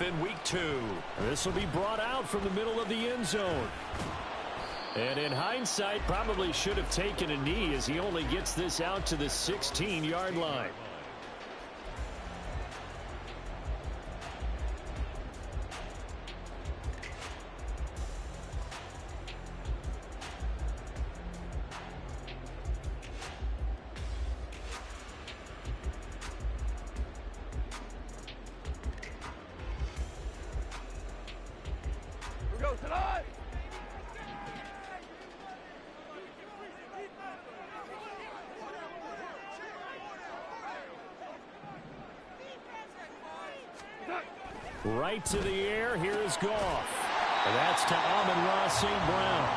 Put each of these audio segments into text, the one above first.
kickoff in week 2. This will be brought out from the middle of the end zone. And in hindsight, probably should have taken a knee as he only gets this out to the 16-yard line. Right to the air. Here is Goff. And that's to Amon-Ra St. Brown.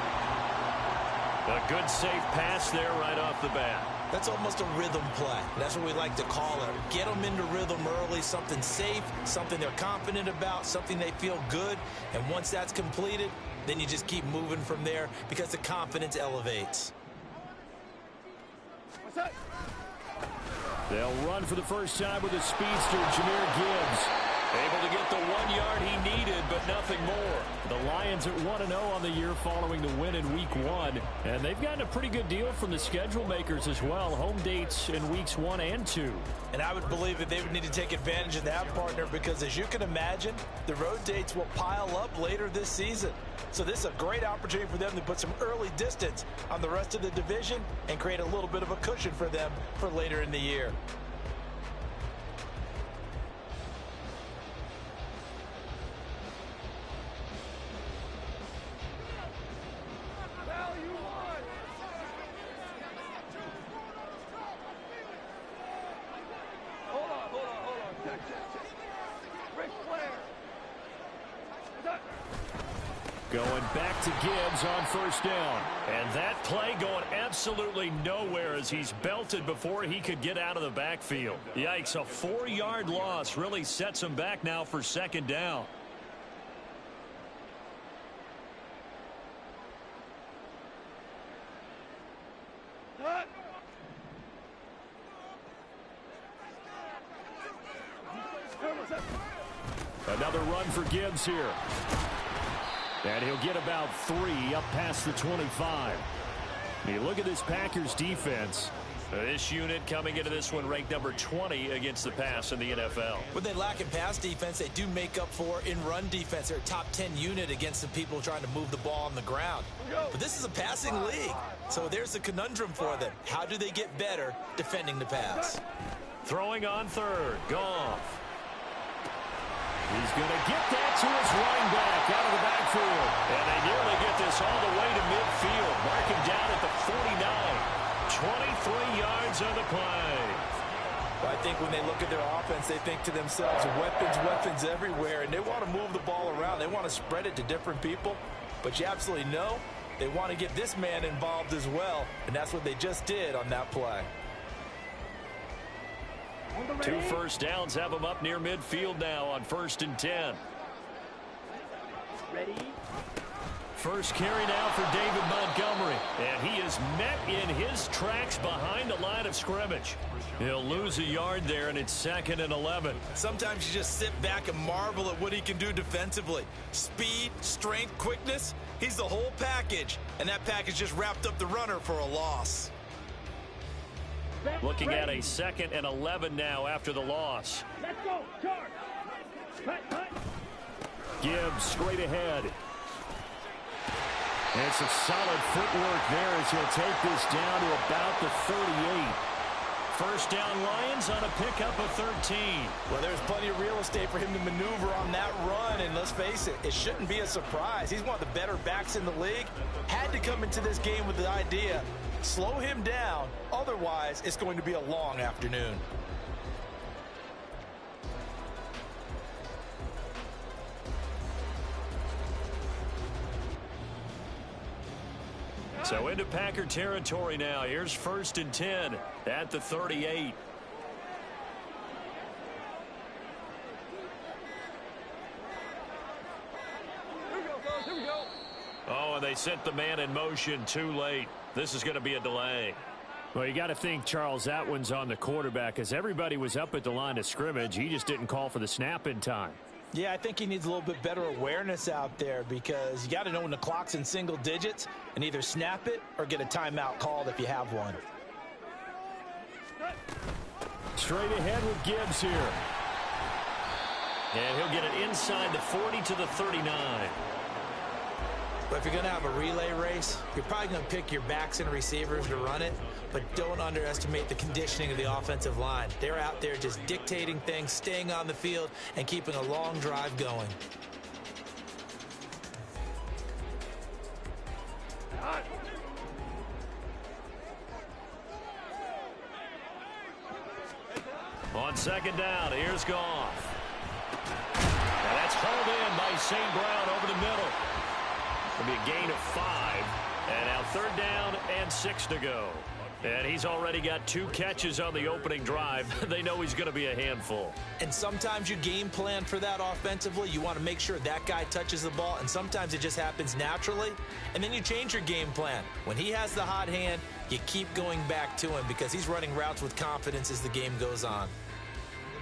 A good safe pass there right off the bat. That's almost a rhythm play. That's what we like to call it. Get them into rhythm early, something safe, something they're confident about, something they feel good. And once that's completed, then you just keep moving from there because the confidence elevates. They'll run for the first time with a speedster, Jahmyr Gibbs. Able to get the 1 yard he needed, but nothing more. The Lions at 1-0 on the year following the win in week 1. And they've gotten a pretty good deal from the schedule makers as well. Home dates in weeks 1 and 2. And I would believe that they would need to take advantage of that, partner, because as you can imagine, the road dates will pile up later this season. So this is a great opportunity for them to put some early distance on the rest of the division and create a little bit of a cushion for them for later in the year. Going back to Gibbs on first down. And that play going absolutely nowhere as he's belted before he could get out of the backfield. Yikes, a 4-yard loss really sets him back now for second down. Another run for Gibbs here. And he'll get about 3 up past the 25. You look at this Packers defense. This unit coming into this one ranked number 20 against the pass in the NFL. What they lack in pass defense, they do make up for in run defense. They're a top 10 unit against the people trying to move the ball on the ground. But this is a passing league, so there's a conundrum for them. How do they get better defending the pass? Throwing on third, Goff. He's going to get that to his running back out of the backfield. And they nearly get this all the way to midfield. Mark him down at the 49. 23 yards on the play. Well, I think when they look at their offense, they think to themselves, weapons, weapons everywhere. And they want to move the ball around. They want to spread it to different people. But you absolutely know they want to get this man involved as well. And that's what they just did on that play. 2 first downs have him up near midfield now on 1st and 10. Ready? First carry now for David Montgomery. And he is met in his tracks behind the line of scrimmage. He'll lose a yard there, and it's 2nd and 11. Sometimes you just sit back and marvel at what he can do defensively. Speed, strength, quickness. He's the whole package. And that package just wrapped up the runner for a loss. Looking at a 2nd and 11 now after the loss. Let's go, charge. Cut. Gibbs straight ahead. And it's a solid footwork there as he'll take this down to about the 38. First down Lions on a pickup of 13. Well, there's plenty of real estate for him to maneuver on that run, and let's face it, it shouldn't be a surprise. He's one of the better backs in the league. Had to come into this game with the idea, slow him down, otherwise it's going to be a long afternoon. So into Packer territory now. Here's 1st and 10 at the 38. Here we go. Oh, and they sent the man in motion too late. This is going to be a delay. Well, you got to think, Charles, that one's on the quarterback, as everybody was up at the line of scrimmage. He just didn't call for the snap in time. Yeah, I think he needs a little bit better awareness out there because you got to know when the clock's in single digits and either snap it or get a timeout called if you have one. Straight ahead with Gibbs here. And he'll get it inside the 40 to the 39. But if you're going to have a relay race, you're probably going to pick your backs and receivers to run it, but don't underestimate the conditioning of the offensive line. They're out there just dictating things, staying on the field, and keeping a long drive going. On second down, here's Goff. And that's hauled in by St. Brown over the middle. It'll be a gain of 5. And now 3rd down and 6 to go. And he's already got 2 catches on the opening drive. They know he's going to be a handful. And sometimes you game plan for that offensively. You want to make sure that guy touches the ball, and sometimes it just happens naturally. And then you change your game plan. When he has the hot hand, you keep going back to him because he's running routes with confidence as the game goes on.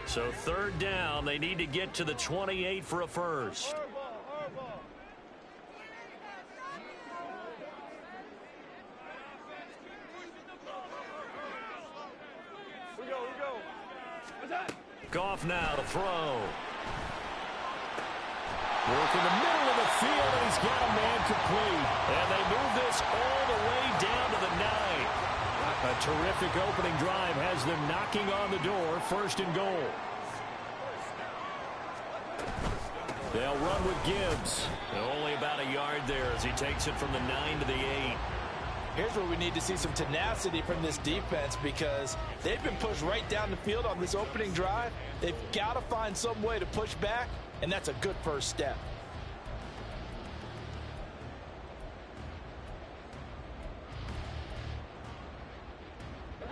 So 3rd down, they need to get to the 28 for a first. Goff now to throw. Work in the middle of the field, and he's got a man complete. And they move this all the way down to the 9. A terrific opening drive has them knocking on the door, 1st and goal. They'll run with Gibbs. Only about a yard there as he takes it from the 9 to the 8. Here's where we need to see some tenacity from this defense because they've been pushed right down the field on this opening drive. They've got to find some way to push back, and that's a good first step.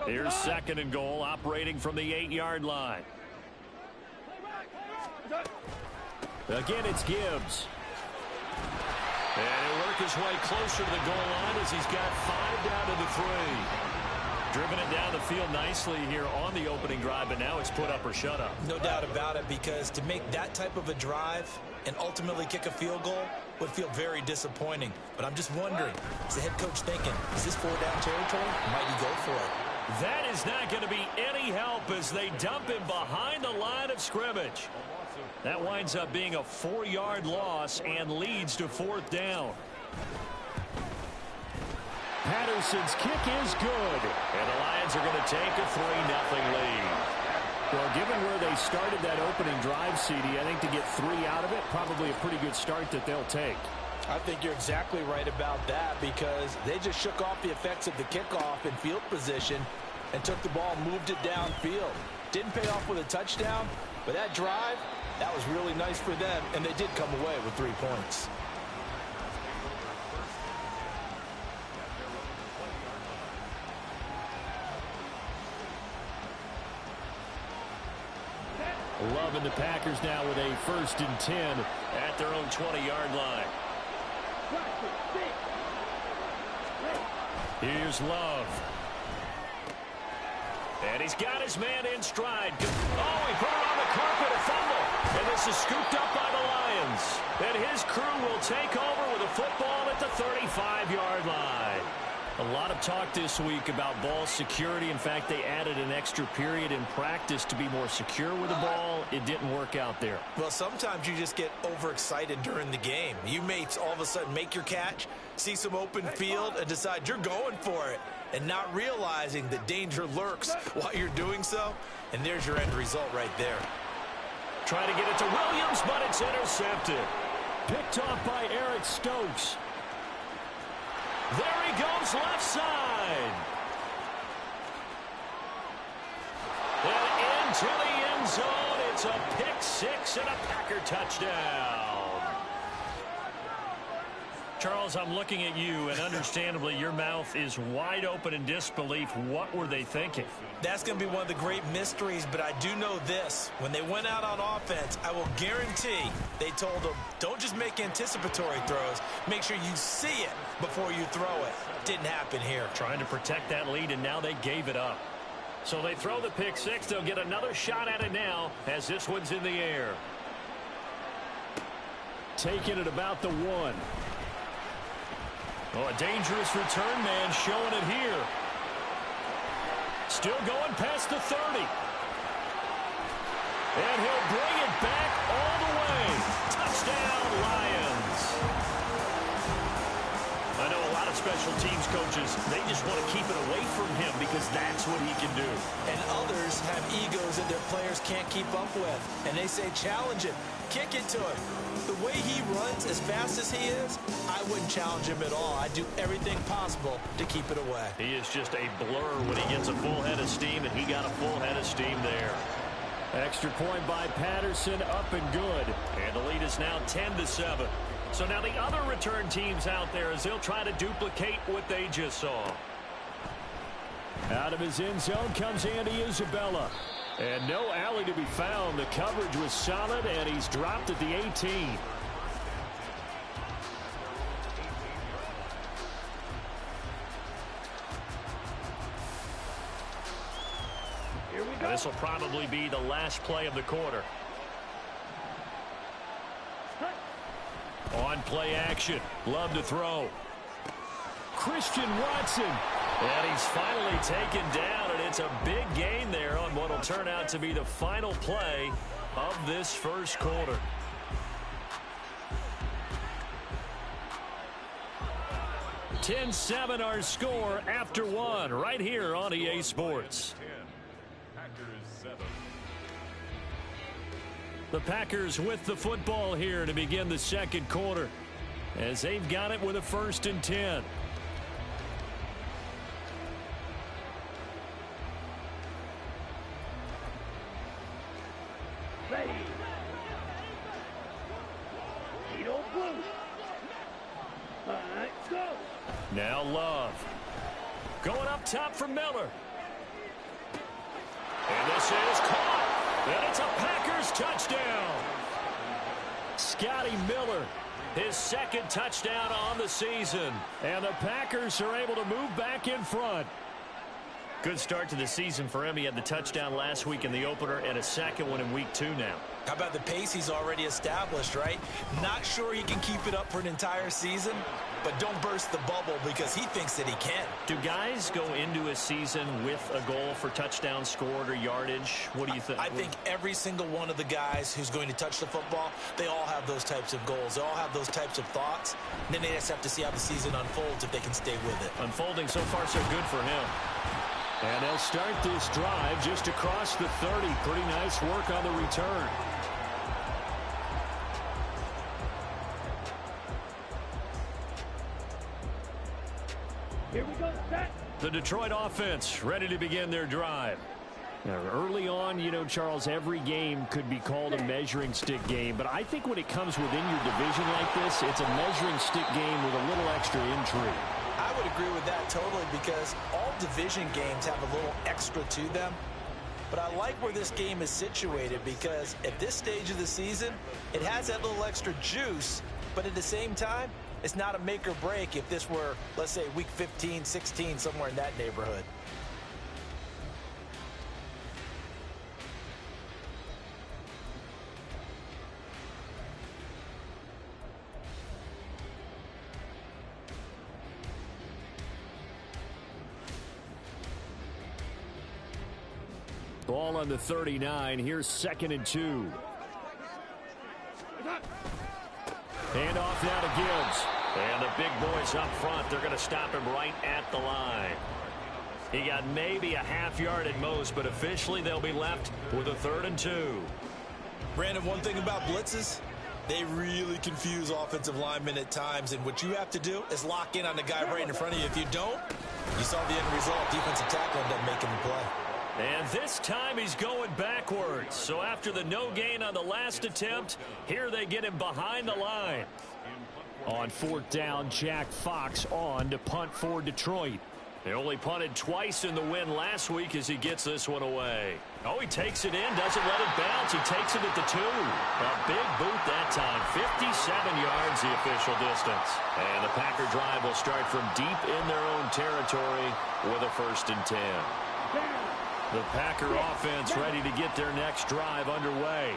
Here's 2nd and goal, operating from the 8-yard line. Again, it's Gibbs. And he'll work his way closer to the goal line as he's got 5 down to the 3. Driven it down the field nicely here on the opening drive, but now it's put up or shut up. No doubt about it, because to make that type of a drive and ultimately kick a field goal would feel very disappointing. But I'm just wondering, is the head coach thinking, is this 4-down territory? Or might he go for it? That is not going to be any help as they dump him behind the line of scrimmage. That winds up being a 4-yard loss and leads to 4th down. Patterson's kick is good. And the Lions are going to take a 3-0 lead. Well, given where they started that opening drive, CD, I think to get 3 out of it, probably a pretty good start that they'll take. I think you're exactly right about that because they just shook off the effects of the kickoff in field position and took the ball and moved it downfield. Didn't pay off with a touchdown, but that drive, that was really nice for them, and they did come away with 3 points. Loving the Packers now with a 1st and 10 at their own 20-yard line. Here's Love. And he's got his man in stride. Oh, he put it on the carpet, a fumble. And this is scooped up by the Lions. And his crew will take over with a football at the 35-yard line. A lot of talk this week about ball security. In fact, they added an extra period in practice to be more secure with the ball. It didn't work out there. Well, sometimes you just get overexcited during the game. You may all of a sudden make your catch, see some open field, and decide you're going for it, and not realizing that danger lurks while you're doing so. And there's your end result right there. Trying to get it to Williams, but it's intercepted. Picked off by Eric Stokes. There he goes, left side. And into the end zone. It's a pick 6 and a Packer touchdown. Charles, I'm looking at you, and understandably, your mouth is wide open in disbelief. What were they thinking? That's going to be one of the great mysteries, but I do know this. When they went out on offense, I will guarantee they told them, don't just make anticipatory throws. Make sure you see it before you throw it. Didn't happen here. Trying to protect that lead, and now they gave it up. So they throw the pick 6. They'll get another shot at it now as this one's in the air. taken at about the 1. Oh, a dangerous return man showing it here. Still going past the 30. And he'll bring it back all the way. Touchdown, Lions. I know a lot of special teams coaches, they just want to keep it away from him because that's what he can do. And others have egos that their players can't keep up with. And they say, challenge him, kick it to him. The way he runs as fast as he is, I wouldn't challenge him at all. I'd do everything possible to keep it away. He is just a blur when he gets a full head of steam, and he got a full head of steam there. Extra point by Patterson, up and good. And the lead is now 10-7. So now the other return teams out there as they'll try to duplicate what they just saw. Out of his end zone comes Andy Isabella. And no alley to be found. The coverage was solid, and he's dropped at the 18. Here we go. This will probably be the last play of the quarter. On play action. Love to throw. Christian Watson. And he's finally taken down, and it's a big gain there on what will turn out to be the final play of this first quarter. (10-7) our score after 1 right here on EA Sports. The Packers with the football here to begin the second quarter as they've got it with a 1st and 10. Ready. Needle blue. All right, go. Now Love. Going up top for Miller. And this is caught. And it's a Packers touchdown. Scotty Miller, his 2nd touchdown on the season. And the Packers are able to move back in front. Good start to the season for him. He had the touchdown last week in the opener and a 2nd one in week 2 now. How about the pace he's already established, right? Not sure he can keep it up for an entire season, but don't burst the bubble because he thinks that he can. Do guys go into a season with a goal for touchdown scored or yardage? What do you think? I think every single one of the guys who's going to touch the football, they all have those types of goals. They all have those types of thoughts. And then they just have to see how the season unfolds if they can stay with it. Unfolding so far so good for him. And they'll start this drive just across the 30. Pretty nice work on the return. Here we go. Set. The Detroit offense ready to begin their drive. Now, early on, you know, Charles, every game could be called a measuring stick game. But I think when it comes within your division like this, it's a measuring stick game with a little extra intrigue. I would agree with that totally because all division games have a little extra to them. But I like where this game is situated because at this stage of the season, it has that little extra juice. But at the same time, it's not a make or break if this were, let's say, week 15, 16, somewhere in that neighborhood. Ball on the 39. Here's 2nd and 2. Handoff now to Gibbs. And the big boys up front, they're going to stop him right at the line. He got maybe a half yard at most, but officially they'll be left with a 3rd and 2. Brandon, one thing about blitzes, they really confuse offensive linemen at times. And what you have to do is lock in on the guy right in front of you. If you don't, you saw the end result. Defensive tackle ended up making the play. And this time he's going backwards. So after the no gain on the last attempt, here they get him behind the line. On 4th down, Jack Fox on to punt for Detroit. They only punted twice in the win last week as he gets this one away. Oh, he takes it in, doesn't let it bounce. He takes it at the 2. A big boot that time. 57 yards the official distance. And the Packer drive will start from deep in their own territory with a 1st and 10. The Packer offense ready to get their next drive underway.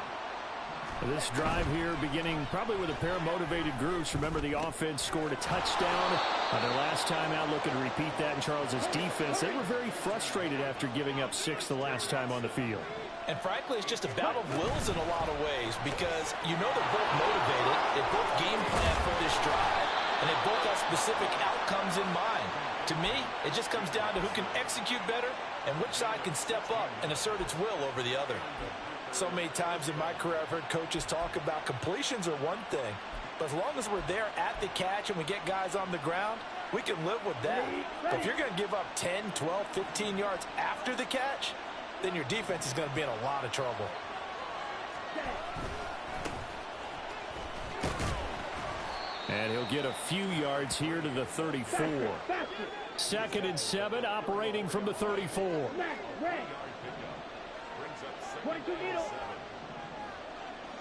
This drive here beginning probably with a pair of motivated groups. Remember, the offense scored a touchdown their last time out, looking to repeat that in Charles's defense. They were very frustrated after giving up 6 the last time on the field. And frankly, it's just a battle of wills in a lot of ways because you know they're both motivated. They both game plan for this drive, and they both have specific outcomes in mind. To me, it just comes down to who can execute better and which side can step up and assert its will over the other. So many times in my career, I've heard coaches talk about completions are one thing, but as long as we're there at the catch and we get guys on the ground, we can live with that. But if you're going to give up 10, 12, 15 yards after the catch, then your defense is going to be in a lot of trouble. And he'll get a few yards here to the 34. 2nd and 7, operating from the 34. 22 needle.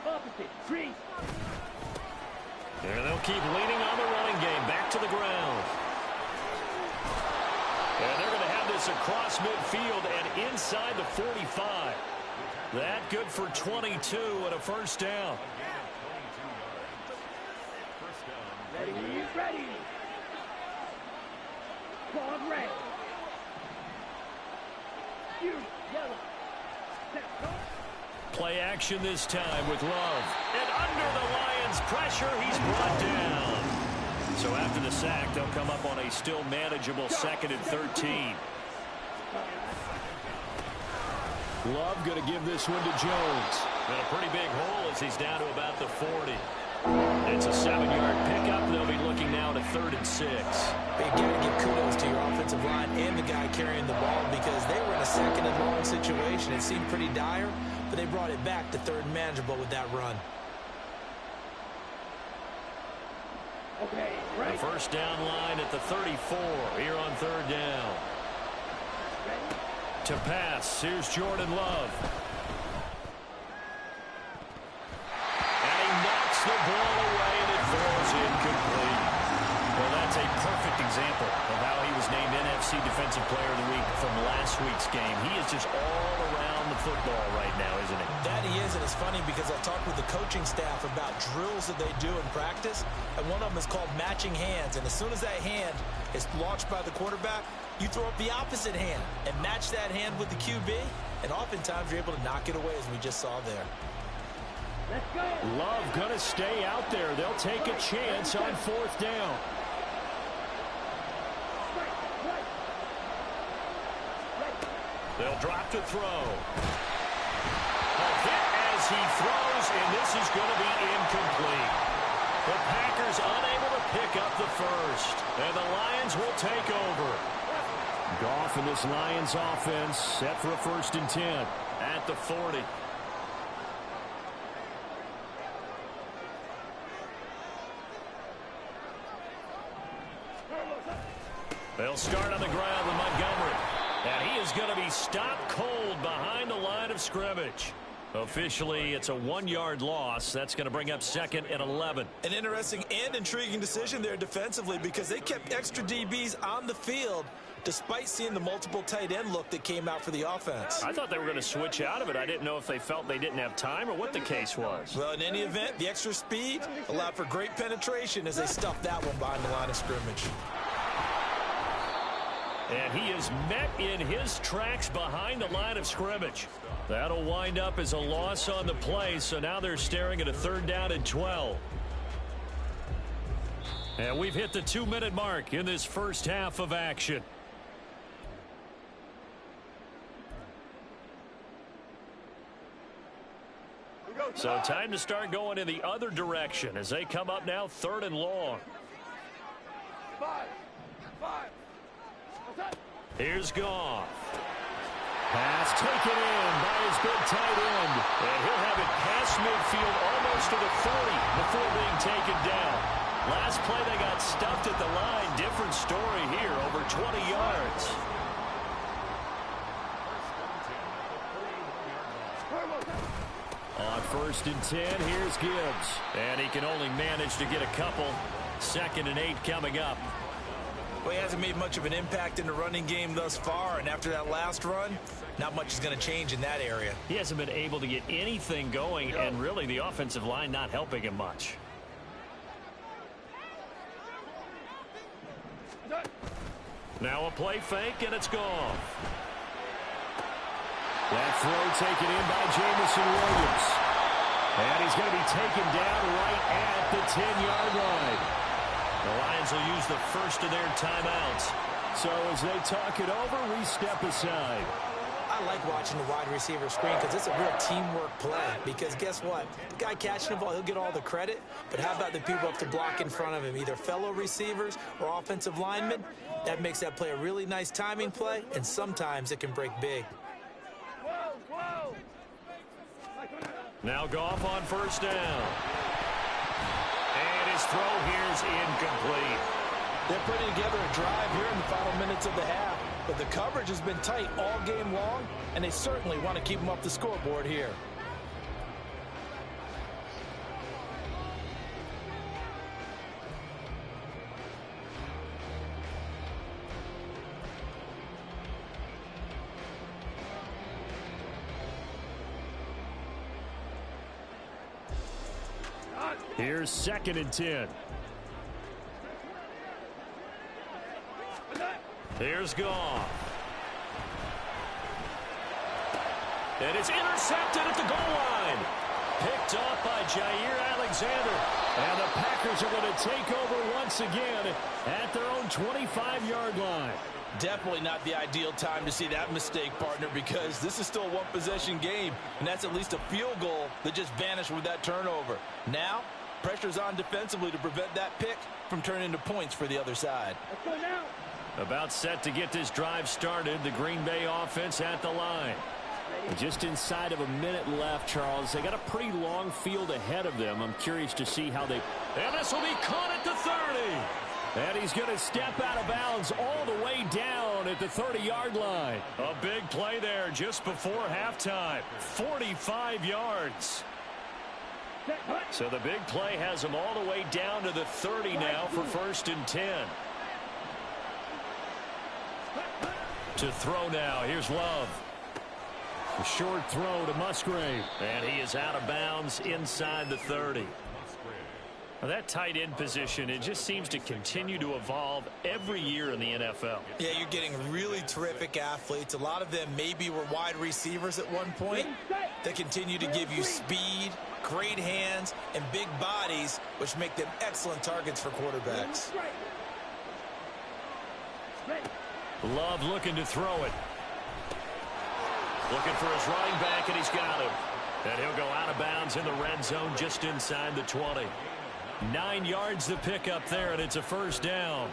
Opposite. Freeze. And they'll keep leaning on the running game. Back to the ground. And they're going to have this across midfield and inside the 45. That good for 22 and a first down. Ready, ready. Quad red. You yellow. Play action this time with Love. And under the Lions' pressure, he's brought down. So after the sack, they'll come up on a still manageable 2nd and 13. Love going to give this one to Jones. And a pretty big hole as he's down to about the 40. It's a 7-yard pickup. They'll be looking now to 3rd and 6. But you got to give kudos to your offensive line and the guy carrying the ball because they were in a 2nd and long situation. It seemed pretty dire, but they brought it back to 3rd and manageable with that run. Okay, right. The first down line at the 34 here on 3rd down. Ready. To pass, here's Jordan Love. The ball away, and it falls incomplete. Well, that's a perfect example of how he was named NFC Defensive Player of the Week from last week's game. He is just all around the football right now, isn't he? That he is, and it's funny because I've talked with the coaching staff about drills that they do in practice, and one of them is called matching hands. And as soon as that hand is launched by the quarterback, you throw up the opposite hand and match that hand with the QB, and oftentimes you're able to knock it away, as we just saw there. Let's go. Love going to stay out there. They'll take a chance on 4th down. Right. They'll drop to throw. A hit as he throws, and this is going to be incomplete. The Packers unable to pick up the first, and the Lions will take over. Goff and this Lions offense set for a 1st and 10 at the 40. They'll start on the ground with Montgomery. And he is going to be stopped cold behind the line of scrimmage. Officially, it's a 1-yard loss. That's going to bring up 2nd and 11. An interesting and intriguing decision there defensively because they kept extra DBs on the field despite seeing the multiple tight end look that came out for the offense. I thought they were going to switch out of it. I didn't know if they felt they didn't have time or what the case was. Well, in any event, the extra speed allowed for great penetration as they stuffed that one behind the line of scrimmage. And he is met in his tracks behind the line of scrimmage. That'll wind up as a loss on the play, so now they're staring at a 3rd down and 12. And we've hit the 2-minute mark in this first half of action. So time to start going in the other direction as they come up now 3rd and long. 5. Here's Goff. Pass taken in by his big tight end. And he'll have it past midfield almost to the 40 before being taken down. Last play they got stuffed at the line. Different story here, over 20 yards. On 1st and 10, here's Gibbs. And he can only manage to get a couple. 2nd and 8 coming up. Well, he hasn't made much of an impact in the running game thus far, and after that last run, not much is going to change in that area. He hasn't been able to get anything going, and really the offensive line not helping him much. Now a play fake, and it's gone. That throw taken in by Jamison Williams. And he's going to be taken down right at the 10-yard line. The Lions will use the first of their timeouts. So as they talk it over, we step aside. I like watching the wide receiver screen because it's a real teamwork play. Because guess what? The guy catching the ball, he'll get all the credit. But how about the people up to block in front of him, either fellow receivers or offensive linemen? That makes that play a really nice timing play, and sometimes it can break big. Now Goff on first down. And his throw here is incomplete. They're putting together a drive here in the final minutes of the half. But the coverage has been tight all game long, and they certainly want to keep them up the scoreboard here. Here's 2nd and 10. Here's Goff. And it's intercepted at the goal line. Picked off by Jair Alexander. And the Packers are going to take over once again at their own 25-yard line. Definitely not the ideal time to see that mistake, partner, because this is still a one-possession game, and that's at least a field goal that just vanished with that turnover. Now, pressure's on defensively to prevent that pick from turning into points for the other side. Let's go now. About set to get this drive started, the Green Bay offense at the line. Just inside of a minute left, Charles. They got a pretty long field ahead of them. I'm curious to see how they... And this will be caught at the 30. And he's going to step out of bounds all the way down at the 30-yard line. A big play there just before halftime. 45 yards. So the big play has him all the way down to the 30 now for 1st and 10. To throw now. Here's Love. A short throw to Musgrave. And he is out of bounds inside the 30. Well, that tight end position, it just seems to continue to evolve every year in the NFL. Yeah, you're getting really terrific athletes. A lot of them maybe were wide receivers at one point. They continue to give you speed, great hands, and big bodies, which make them excellent targets for quarterbacks. Love looking to throw it. Looking for his running back, and he's got him. And he'll go out of bounds in the red zone just inside the 20. 9 yards to pick up there, and it's a 1st down.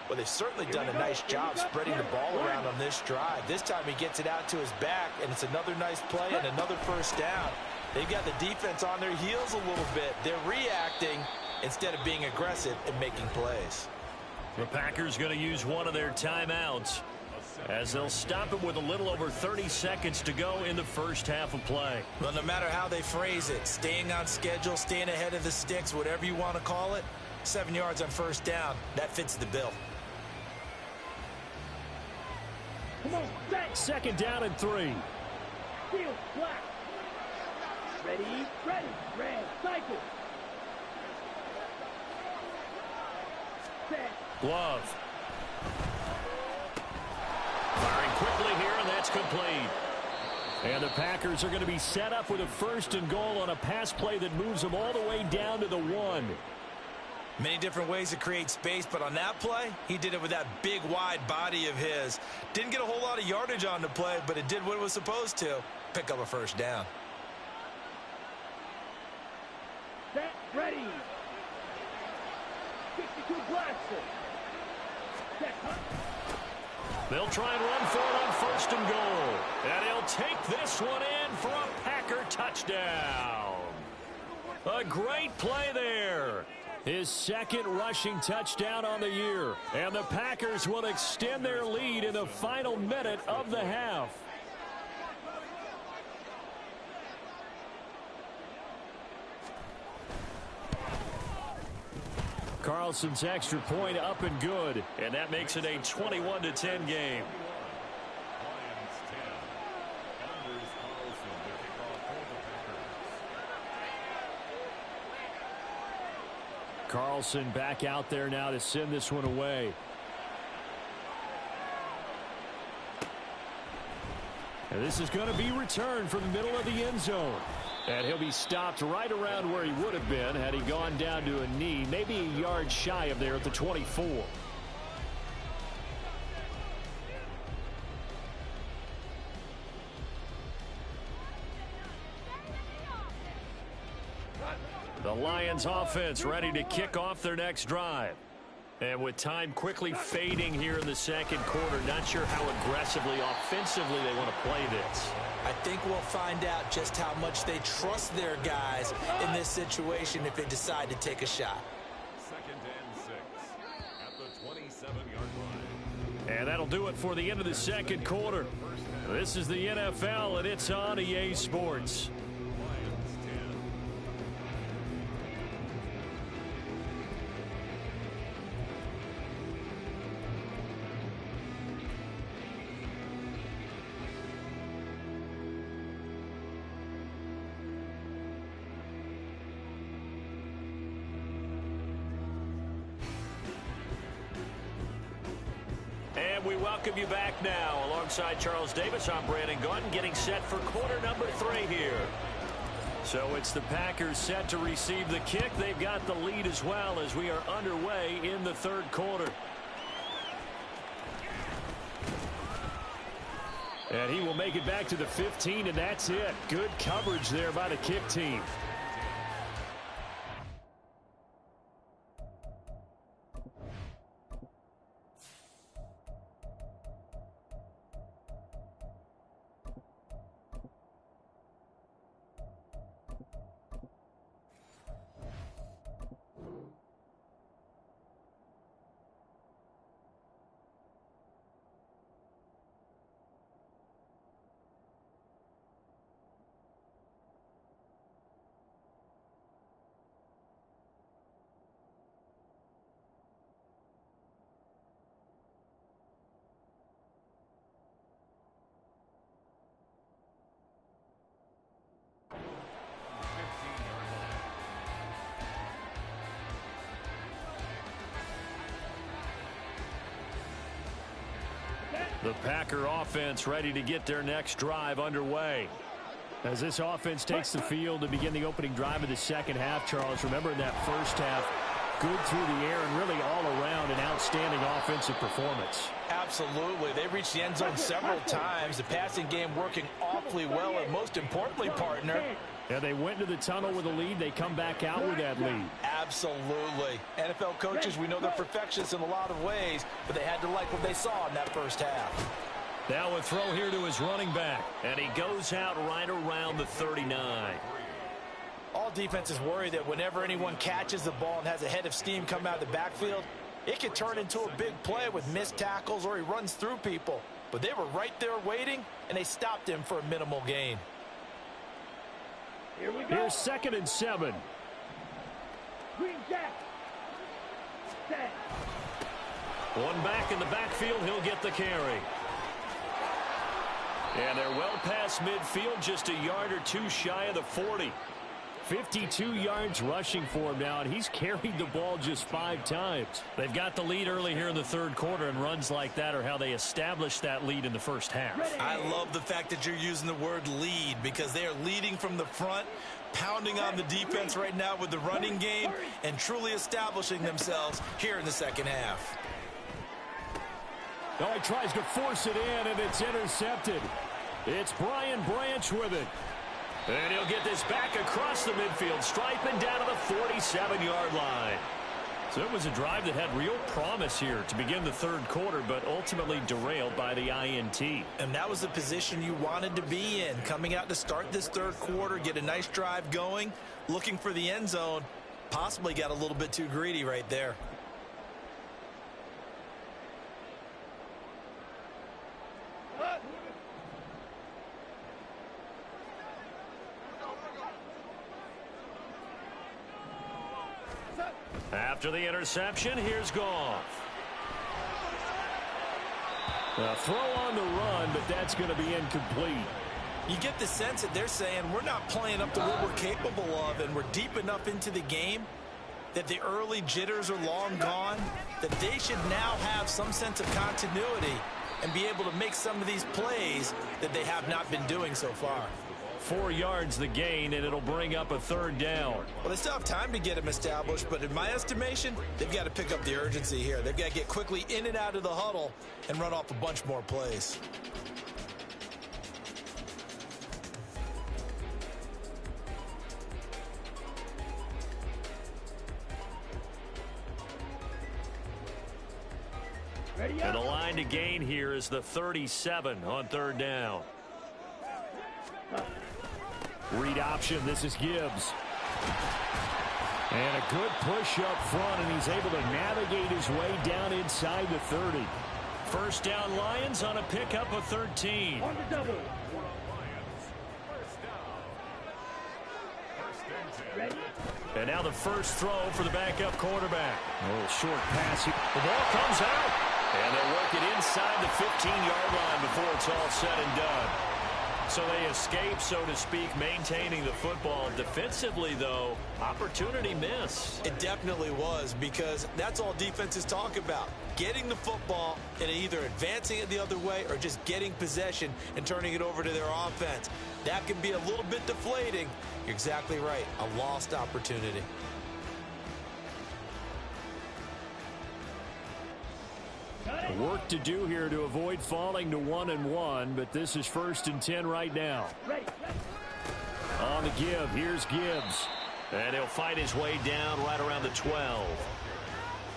Well, they've certainly done a nice job spreading the ball around on this drive. This time he gets it out to his back, and it's another nice play and another 1st down. They've got the defense on their heels a little bit. They're reacting instead of being aggressive and making plays. The Packers going to use one of their timeouts as they'll stop it with a little over 30 seconds to go in the first half of play. Well, no matter how they phrase it, staying on schedule, staying ahead of the sticks, whatever you want to call it, 7 yards on 1st down, that fits the bill. Come on, set. 2nd down and 3. Field, black. Ready, red, cycle. Set. Glove. Firing quickly here, and that's complete. And the Packers are going to be set up with a 1st and goal on a pass play that moves them all the way down to the 1. Many different ways to create space, but on that play, he did it with that big, wide body of his. Didn't get a whole lot of yardage on the play, but it did what it was supposed to. Pick up a 1st down. Set, ready. 62 blaster. Set, They'll try and run for it on 1st and goal. And he'll take this one in for a Packer touchdown. A great play there. His 2nd rushing touchdown on the year. And the Packers will extend their lead in the final minute of the half. Carlson's extra point up and good, and that makes it a 21-10 game. Carlson back out there now to send this one away. And this is going to be returned from the middle of the end zone. And he'll be stopped right around where he would have been had he gone down to a knee, maybe a yard shy of there at the 24. The Lions offense ready to kick off their next drive. And with time quickly fading here in the second quarter, not sure how aggressively, offensively they want to play this. I think we'll find out just how much they trust their guys in this situation if they decide to take a shot. 2nd and 6 at the 27-yard line. And that'll do it for the end of the second quarter. This is the NFL, and it's on EA Sports. And we welcome you back now. Alongside Charles Davis, I'm Brandon Gunn, getting set for quarter number 3 here. So it's the Packers set to receive the kick. They've got the lead as well as we are underway in the third quarter. And he will make it back to the 15, and that's it. Good coverage there by the kick team. The Packer offense ready to get their next drive underway. As this offense takes the field to begin the opening drive of the second half, Charles, remember in that first half, good through the air and really all around an outstanding offensive performance. Absolutely. They reached the end zone several times. The passing game working awfully well, and most importantly, partner, yeah, they went into the tunnel with a lead. They come back out with that lead. Absolutely. NFL coaches, we know they're perfectionists in a lot of ways, but they had to like what they saw in that first half. Now a throw here to his running back, and he goes out right around the 39. All defenses worry that whenever anyone catches the ball and has a head of steam come out of the backfield, it could turn into a big play with missed tackles or he runs through people. But they were right there waiting, and they stopped him for a minimal gain. Here we go. Here's 2nd and 7. Green Jack. Set. One back in the backfield. He'll get the carry. And they're well past midfield, just a yard or two shy of the 40. 52 yards rushing for him now, and he's carried the ball just 5 times. They've got the lead early here in the third quarter, and runs like that are how they established that lead in the first half. I love the fact that you're using the word lead, because they are leading from the front, pounding on the defense right now with the running game, and truly establishing themselves here in the second half. Oh, he tries to force it in, and it's intercepted. It's Brian Branch with it. And he'll get this back across the midfield, striping down to the 47-yard line. So it was a drive that had real promise here to begin the third quarter, but ultimately derailed by the INT. And that was the position you wanted to be in, coming out to start this third quarter, get a nice drive going, looking for the end zone. Possibly got a little bit too greedy right there. After the interception, here's Goff. A throw on the run, but that's going to be incomplete. You get the sense that they're saying we're not playing up to what we're capable of, and we're deep enough into the game that the early jitters are long gone, that they should now have some sense of continuity and be able to make some of these plays that they have not been doing so far. 4 yards the gain, and it'll bring up a 3rd down. Well, they still have time to get them established, but in my estimation, they've got to pick up the urgency here. They've got to get quickly in and out of the huddle and run off a bunch more plays. And the line to gain here is the 37 on 3rd down. Read option. This is Gibbs. And a good push up front, and he's able to navigate his way down inside the 30. 1st down Lions on a pickup of 13. On the double. And now the first throw for the backup quarterback. A little short pass. The ball comes out. And they'll work it inside the 15-yard line before it's all said and done. So they escape, so to speak, maintaining the football. Defensively, though, opportunity miss. It definitely was, because that's all defenses talk about. Getting the football and either advancing it the other way or just getting possession and turning it over to their offense. That can be a little bit deflating. You're exactly right. A lost opportunity. Work to do here to avoid falling to 1-1, but this is 1st and 10 right now. On the give, here's Gibbs. And he'll fight his way down right around the 12.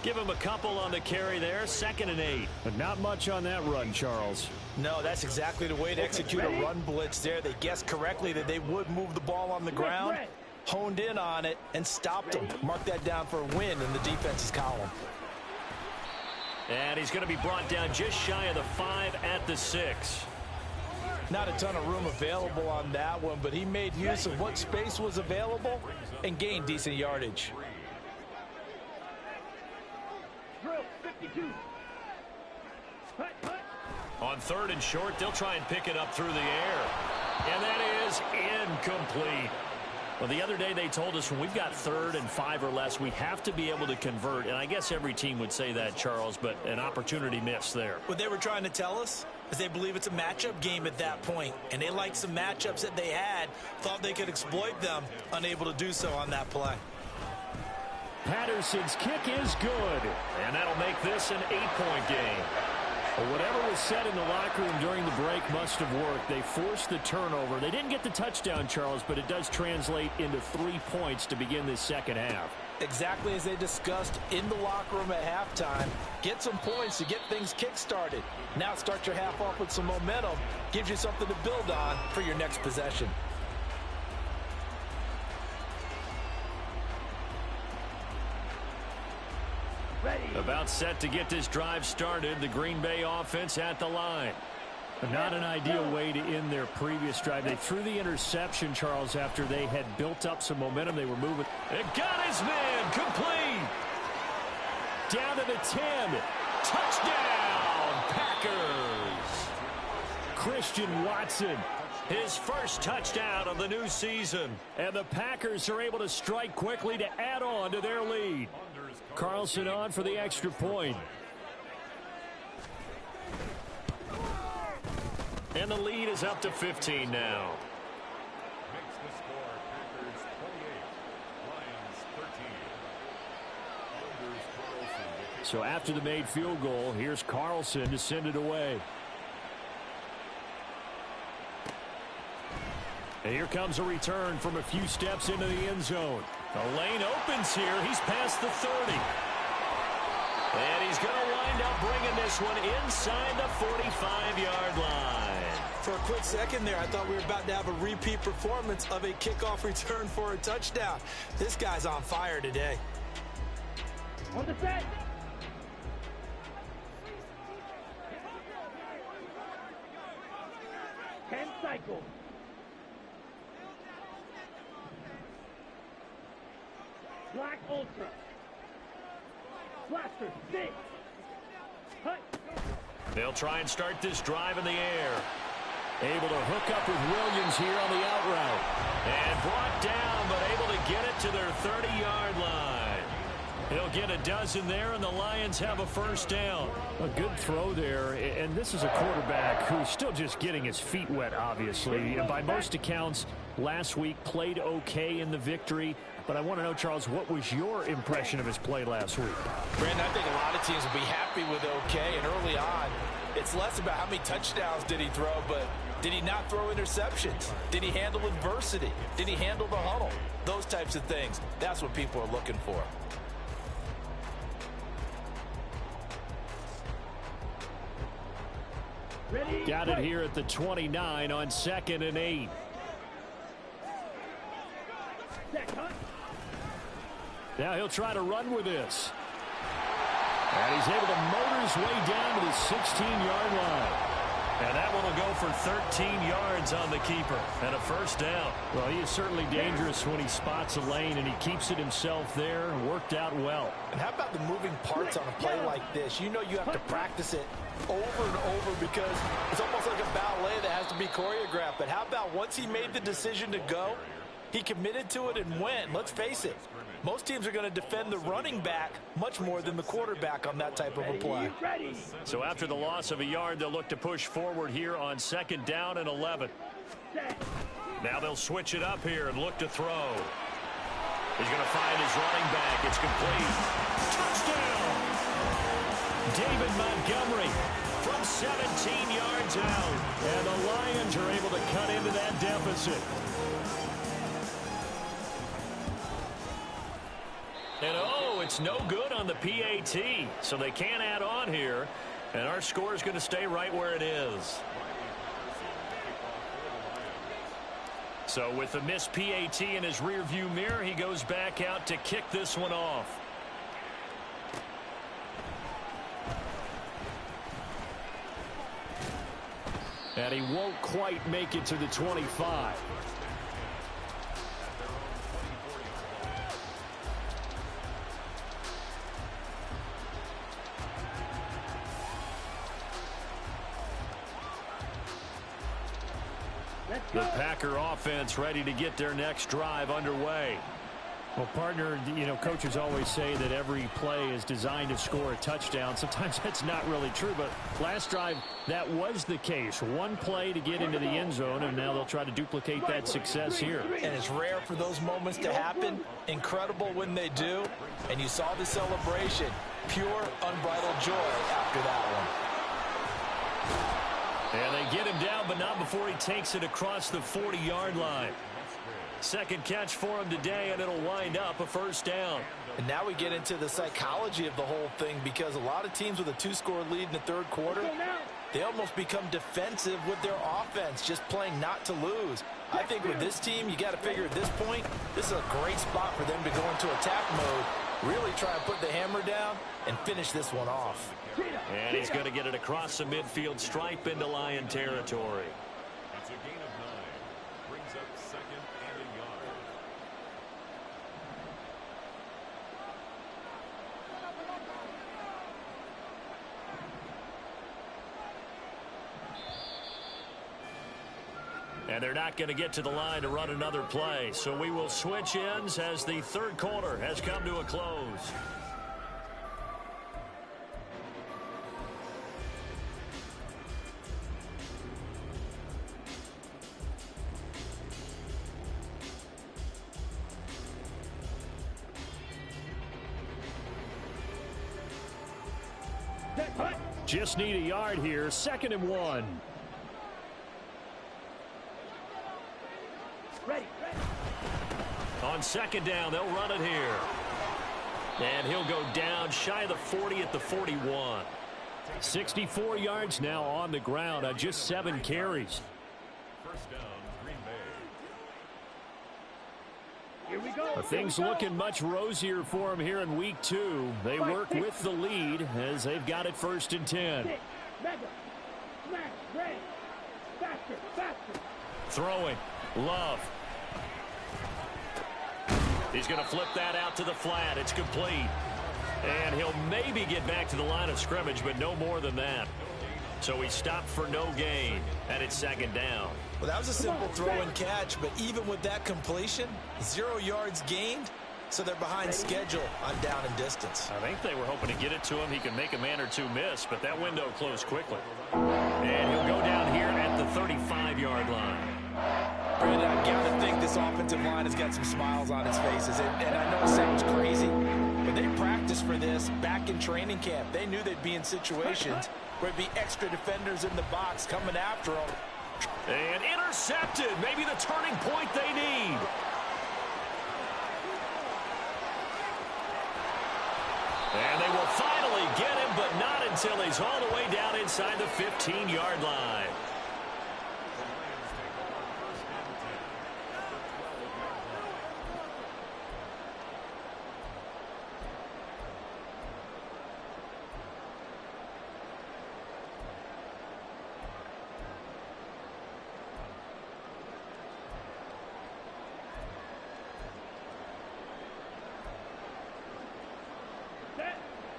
Give him a couple on the carry there, 2nd and 8. But not much on that run, Charles. No, that's exactly the way to execute a run blitz there. They guessed correctly that they would move the ball on the ground, honed in on it, and stopped them. Mark that down for a win in the defense's column. And he's going to be brought down just shy of the 5 at the 6. Not a ton of room available on that one, but he made use of what space was available and gained decent yardage. On 3rd and short, they'll try and pick it up through the air. And that is incomplete. Well, the other day they told us when we've got 3rd and 5 or less, we have to be able to convert. And I guess every team would say that, Charles, but an opportunity missed there. What they were trying to tell us is they believe it's a matchup game at that point. And they liked some matchups that they had, thought they could exploit them, unable to do so on that play. Patterson's kick is good. And that'll make this an 8-point game. Well, whatever was said in the locker room during the break must have worked. They forced the turnover. They didn't get the touchdown, Charles, but it does translate into 3 points to begin this 2nd half. Exactly as they discussed in the locker room at halftime. Get some points to get things kick-started. Now start your half off with some momentum. Gives you something to build on for your next possession. About set to get this drive started. The Green Bay offense at the line. Not an ideal way to end their previous drive. They threw the interception, Charles, after they had built up some momentum. They were moving. It got his man complete. Down to the 10. Touchdown, Packers. Christian Watson, his first touchdown of the new season. And the Packers are able to strike quickly to add on to their lead. Carlson on for the extra point. And the lead is up to 15 now. Makes the score Packers 28, Lions 13. So after the made field goal, here's Carlson to send it away. And here comes a return from a few steps into the end zone. The lane opens here. He's past the 30. And he's going to wind up bringing this one inside the 45-yard line. For a quick second there, I thought we were about to have a repeat performance of a kickoff return for a touchdown. This guy's on fire today. On the set. Ten cycles. Black Ultra. Blaster, six. Hut. They'll try and start this drive in the air. Able to hook up with Williams here on the out route. And brought down, but able to get it to their 30-yard line. He'll get a dozen there, and the Lions have a first down. A good throw there, and this is a quarterback who's still just getting his feet wet, obviously. And by most accounts, last week played okay in the victory. But I want to know, Charles, what was your impression of his play last week? Brandon, I think a lot of teams will be happy with okay, and early on, it's less about how many touchdowns did he throw, but did he not throw interceptions? Did he handle adversity? Did he handle the huddle? Those types of things. That's what people are looking for. Ready? Got it here at the 29 on 2nd and 8. Set, hut. Now he'll try to run with this. And he's able to motor his way down to the 16-yard line. And that one will go for 13 yards on the keeper and a first down. Well, he is certainly dangerous when he spots a lane, and he keeps it himself there. Worked out well. And how about the moving parts on a play like this? You know you have to practice it over and over because it's almost like a ballet that has to be choreographed. But how about once he made the decision to go, he committed to it and went. Let's face it, most teams are going to defend the running back much more than the quarterback on that type of a play. Ready. So after the loss of a yard, they'll look to push forward here on 2nd down and 11. Set. Now they'll switch it up here and look to throw. He's going to find his running back. It's complete. Touchdown! David Montgomery from 17 yards out. And the Lions are able to cut into that deficit. And oh, it's no good on the PAT. So they can't add on here. And our score is going to stay right where it is. So with the missed PAT in his rearview mirror, he goes back out to kick this one off. And he won't quite make it to the 25. The Packer offense ready to get their next drive underway. Well, partner, you know, coaches always say that every play is designed to score a touchdown. Sometimes that's not really true, but last drive, that was the case. One play to get into the end zone, and now they'll try to duplicate that success here. And it's rare for those moments to happen. Incredible when they do. And you saw the celebration. Pure, unbridled joy after that one. And they get him down, but not before he takes it across the 40-yard line. Second catch for him today, and it'll wind up a first down. And now we get into the psychology of the whole thing, because a lot of teams with a 2-score lead in the third quarter, they almost become defensive with their offense, just playing not to lose. I think with this team, you got to figure at this point, this is a great spot for them to go into attack mode, really try and put the hammer down and finish this one off. And he's going to get it across the midfield stripe into Lion territory. It's a gain of 9. Brings up 2nd and a yard. And they're not going to get to the line to run another play. So we will switch ends as the third quarter has come to a close. Just need a yard here. 2nd and 1. Ready. On 2nd down, they'll run it here. And he'll go down shy of the 40 at the 41. 64 yards now on the ground on just 7 carries. First down, Green Bay. Here we go. Things looking much rosier for him here in week 2. They work with the lead as they've got it 1st and 10. Mega. Smash. Ready. Faster. Throwing. Love. He's going to flip that out to the flat. It's complete. And he'll maybe get back to the line of scrimmage, but no more than that. So he stopped for no gain, and it's second down. Well, that was a simple throw and catch, but even with that completion, 0 yards gained, so they're behind schedule on down and distance. I think they were hoping to get it to him. He could make a man or two miss, but that window closed quickly. And he'll go down here at the 35-yard line. Brandon, I gotta think this offensive line has got some smiles on its faces, and I know it sounds crazy, but they practiced for this back in training camp. They knew they'd be in situations where it'd be extra defenders in the box coming after them. And intercepted. Maybe the turning point they need. And they will finally get him, but not until he's all the way down inside the 15-yard line.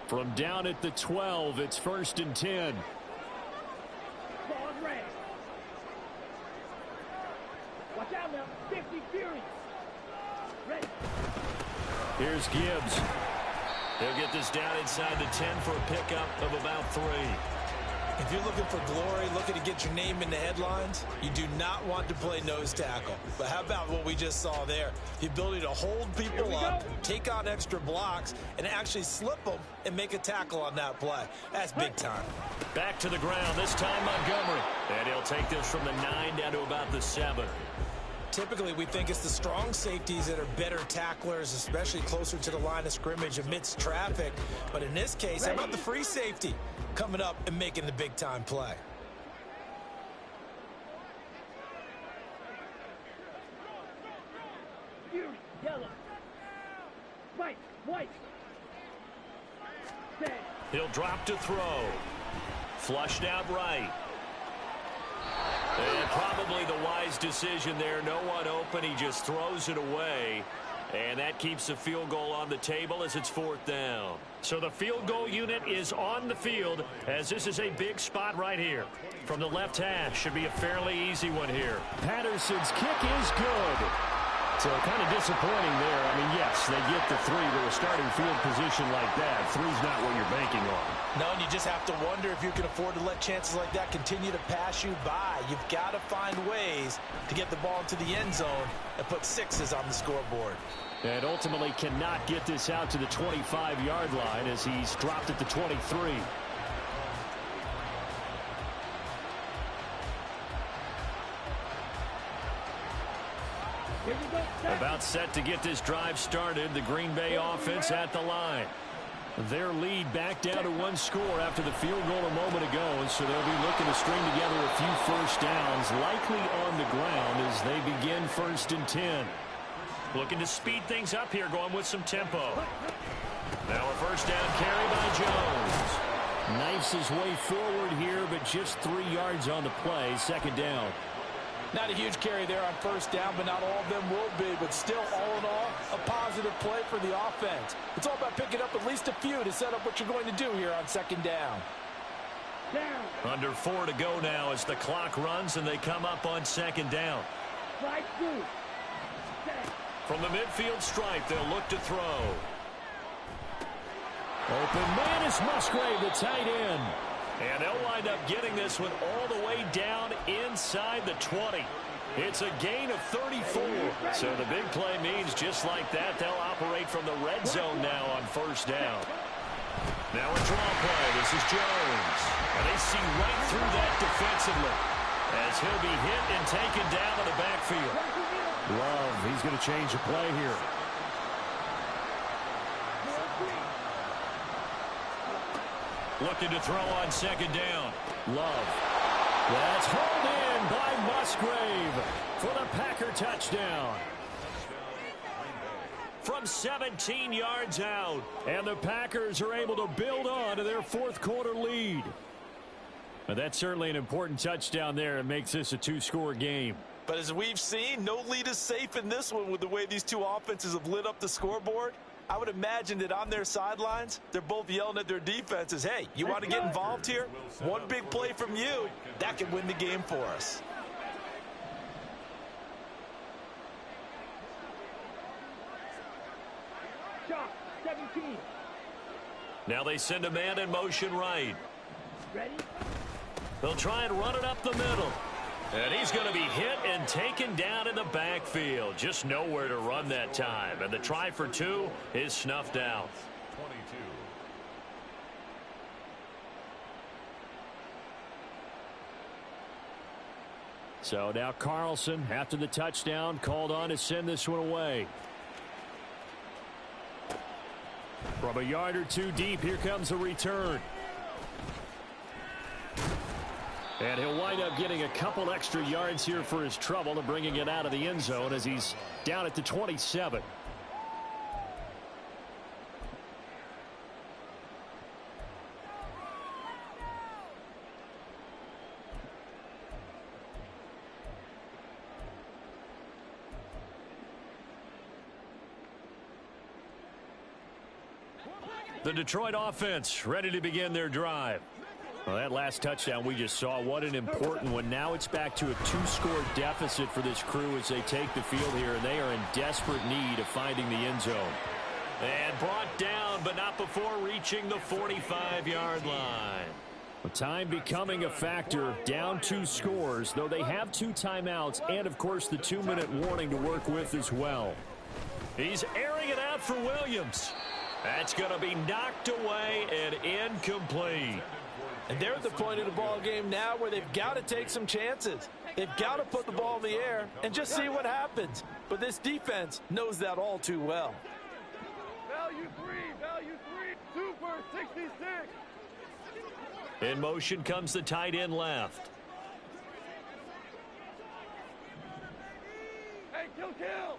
From down at the 12, it's 1st and 10. Ball red. Watch out now. 50 Fury. Ready. Here's Gibbs. He'll get this down inside the 10 for a pickup of about 3. If you're looking for glory, looking to get your name in the headlines, you do not want to play nose tackle. But how about what we just saw there? The ability to hold people up, take on extra blocks, and actually slip them and make a tackle on that play. That's big time. Back to the ground, this time Montgomery. And he'll take this from the 9 down to about the 7. Typically, we think it's the strong safeties that are better tacklers, especially closer to the line of scrimmage amidst traffic. But in this case, how about the free safety coming up and making the big-time play? Fury. Yellow. White. White. Red. He'll drop to throw. Flushed out right. And probably the wise decision there. No one open. He just throws it away. And that keeps the field goal on the table as it's 4th down. So the field goal unit is on the field as this is a big spot right here. From the left hash, should be a fairly easy one here. Patterson's kick is good. So kind of disappointing there. I mean, yes, they get the 3 to a starting field position like that. 3's not what you're banking on. No, and you just have to wonder if you can afford to let chances like that continue to pass you by. You've got to find ways to get the ball into the end zone and put 6s on the scoreboard. And ultimately cannot get this out to the 25-yard line as he's dropped at the 23. Here we go. About set to get this drive started. The Green Bay offense at the line. Their lead back down to 1 score after the field goal a moment ago. So they'll be looking to string together a few first downs, likely on the ground as they begin 1st and 10. Looking to speed things up here, going with some tempo. Now a first down carry by Jones. Knifes his way forward here, but just 3 yards on the play. 2nd down. Not a huge carry there on first down, but not all of them will be. But still, all in all, a positive play for the offense. It's all about picking up at least a few to set up what you're going to do here on 2nd down. Down. Under 4 to go now as the clock runs and they come up on 2nd down. Slide through. Set. From the midfield stripe, they'll look to throw. Open man is Musgrave, the tight end. And they'll wind up getting this one all the way down inside the 20. It's a gain of 34. So the big play means just like that, they'll operate from the red zone now on first down. Now a draw play. This is Jones. And they see right through that defensively as he'll be hit and taken down in the backfield. Love, he's going to change the play here. Looking to throw on 2nd down. Love. That's hauled in by Musgrave for the Packer touchdown. From 17 yards out. And the Packers are able to build on to their 4th quarter lead. And that's certainly an important touchdown there. It makes this a 2-score game. But as we've seen, no lead is safe in this one with the way these two offenses have lit up the scoreboard. I would imagine that on their sidelines, they're both yelling at their defenses, hey, you want to get involved here? One big play from you, that could win the game for us. Shot, 17. Now they send a man in motion right. Ready? They'll try and run it up the middle. And he's going to be hit and taken down in the backfield. Just nowhere to run that time. And the try for 2 is snuffed out. 22. So now Carlson, after the touchdown, called on to send this one away. From a yard or 2 deep, here comes a return. And he'll wind up getting a couple extra yards here for his trouble and bringing it out of the end zone as he's down at the 27. The Detroit offense ready to begin their drive. Well, that last touchdown we just saw, what an important one. Now it's back to a 2-score deficit for this crew as they take the field here, and they are in desperate need of finding the end zone. And brought down, but not before reaching the 45-yard line. Time becoming a factor, down 2 scores, though they have 2 timeouts and, of course, the 2-minute warning to work with as well. He's airing it out for Williams. That's going to be knocked away and incomplete. And they're at the point of the ball game now where they've got to take some chances. They've got to put the ball in the air and just see what happens. But this defense knows that all too well. Value 3, Super 66. In motion comes the tight end left. Hey, kill.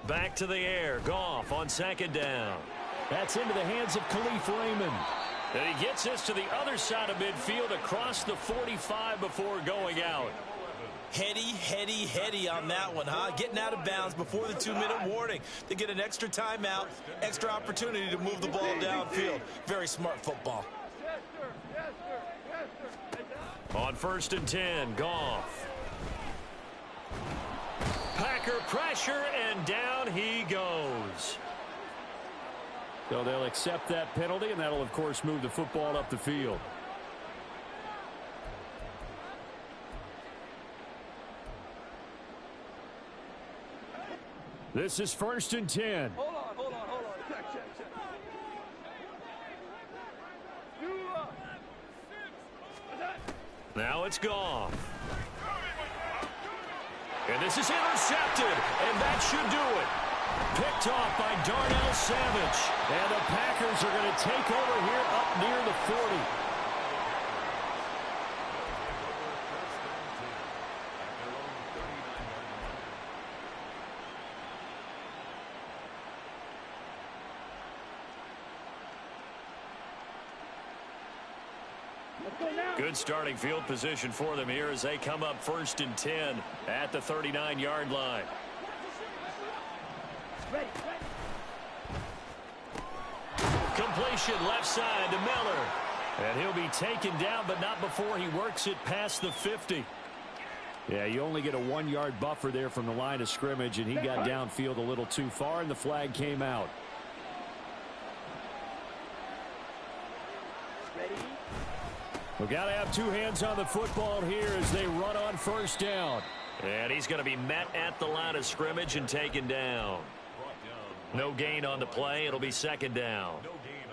Back to the air. Goff on 2nd down. That's into the hands of Khalif Raymond. And he gets this to the other side of midfield across the 45 before going out. Heady on that one, huh? Getting out of bounds before the 2-minute warning. They get an extra timeout, extra opportunity to move the ball downfield. Very smart football. Yes, sir. On 1st and 10, Goff. Packer pressure, and down he goes. So they'll accept that penalty, and that'll, of course, move the football up the field. This is 1st and 10. Hold on. Check. Now it's Goff. And this is intercepted, and that should do it. Picked off by Darnell Savage. And the Packers are going to take over here up near the 40. Good starting field position for them here as they come up 1st and 10 at the 39-yard line. Completion left side to Miller. And he'll be taken down, but not before he works it past the 50. Yeah, you only get a 1-yard buffer there from the line of scrimmage, and he got downfield a little too far, and the flag came out. We've got to have 2 hands on the football here as they run on 1st down. And he's going to be met at the line of scrimmage and taken down. No gain on the play. It'll be 2nd down.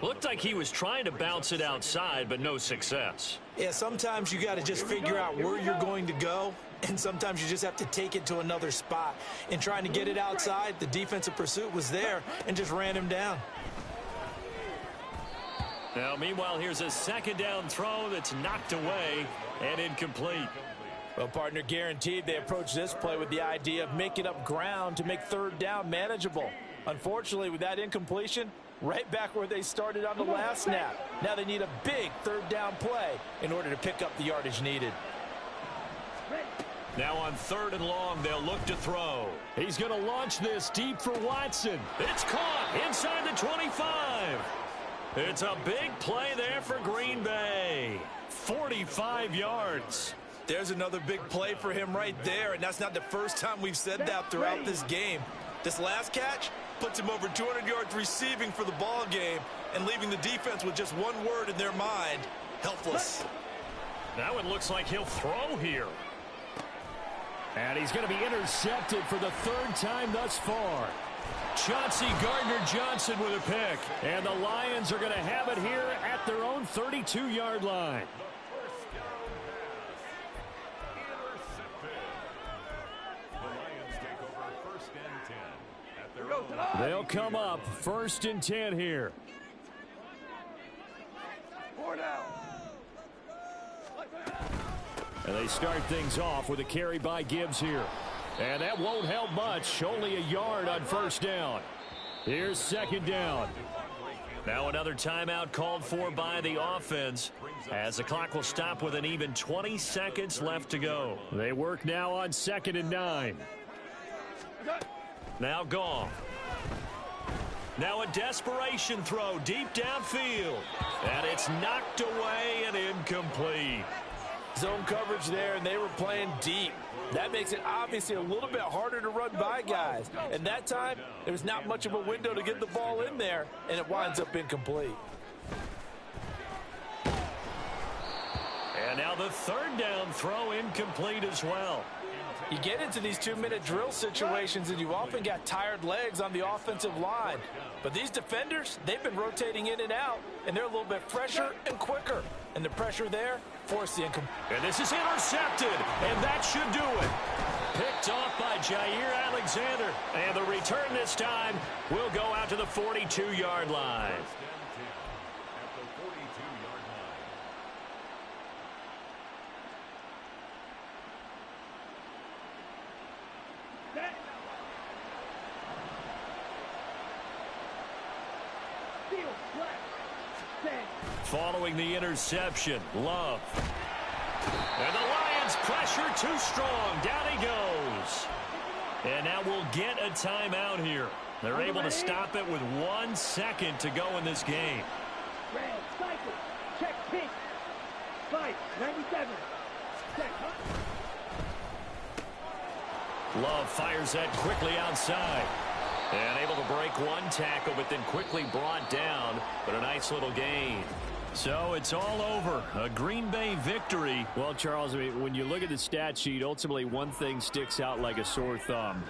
Looked like he was trying to bounce it outside, but no success. Yeah, sometimes you got to just figure out where you're going to go, and sometimes you just have to take it to another spot. In trying to get it outside, the defensive pursuit was there and just ran him down. Now, meanwhile, here's a 2nd down throw that's knocked away and incomplete. Well, partner, guaranteed they approach this play with the idea of making up ground to make 3rd down manageable. Unfortunately, with that incompletion, right back where they started on the last snap. Now they need a big 3rd down play in order to pick up the yardage needed. Now on 3rd and long, they'll look to throw. He's going to launch this deep for Watson. It's caught inside the 25. It's a big play there for Green Bay. 45 yards. There's another big play for him right there, and that's not the first time we've said that throughout this game. This last catch puts him over 200 yards receiving for the ball game and leaving the defense with just one word in their mind: helpless. Now it looks like he'll throw here. And he's going to be intercepted for the 3rd time thus far. Chauncey Gardner-Johnson with a pick. And the Lions are going to have it here at their own 32-yard line. They'll come up 1st and 10 here. 4 down. And they start things off with a carry by Gibbs here. And that won't help much. Only a yard on 1st down. Here's 2nd down. Now another timeout called for by the offense, as the clock will stop with an even 20 seconds left to go. They work now on 2nd and 9. Now Goff. Now a desperation throw deep downfield. And it's knocked away and incomplete. Zone coverage there, and they were playing deep. That makes it obviously a little bit harder to run by guys. And that time, there's not much of a window to get the ball in there, and it winds up incomplete. And now the 3rd down throw incomplete as well. You get into these 2-minute drill situations, and you often got tired legs on the offensive line. But these defenders, they've been rotating in and out, and they're a little bit fresher and quicker. And the pressure there forced the incomplete. And this is intercepted, and that should do it. Picked off by Jair Alexander. And the return this time will go out to the 42-yard line. Following the interception, Love. And the Lions pressure too strong. Down he goes. And now we'll get a timeout here. They're able to stop it with 1 second to go in this game. Red, cycle, check pink. 5, 97. Check, Love fires that quickly outside. And able to break one tackle, but then quickly brought down. But a nice little gain. So it's all over. A Green Bay victory. Well, Charles, I mean, when you look at the stat sheet, ultimately one thing sticks out like a sore thumb.